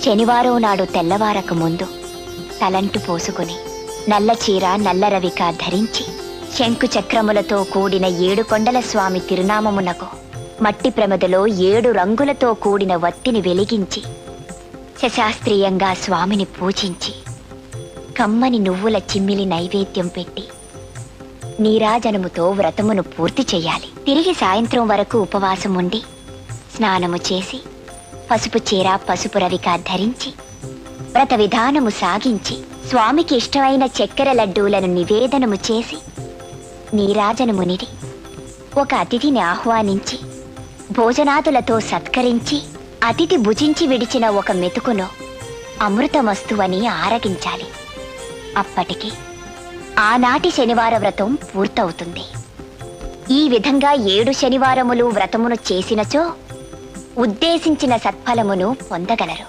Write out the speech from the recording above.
శనివారం నాడు తెల్లవారక ముందు తలంటు పోసుకుని నల్ల చీర నల్ల రవిక ధరించి శంకు చక్రములతో కూడిన 7 కొండల స్వామి తిరునామమునకు మట్టి ప్రమదలో 7 రంగులతో కూడిన వత్తిని వెలిగించి శశాస్త్రీయంగా స్వామిని పూజించి కమ్మని నువ్వుల చిమ్మిలి నైవేద్యం పెట్టి నీరాజనముతో వ్రతమును పూర్తి చెయ్యాలి. తిరిగి సాయంత్రం వరకు ఉపవాసం ఉండి స్నానము చేసి పసుపు చీర పసుపు రవిక ధరించి వ్రత విధానము సాగించి స్వామికి ఇష్టమైన చక్కెర లడ్డూలను నివేదనము చేసి నీరాజనమునిడి ఒక అతిథిని ఆహ్వానించి భోజనాదులతో సత్కరించి అతిథి భుజించి విడిచిన ఒక మెతుకును అమృతమస్తువని ఆరగించాలి. అప్పటికి ఆనాటి శనివార వ్రతం పూర్తవుతుంది. ఈ విధంగా 7 శనివారములు వ్రతమును చేసినచో ఉద్దేశించిన సత్ఫలమును పొందగలరు.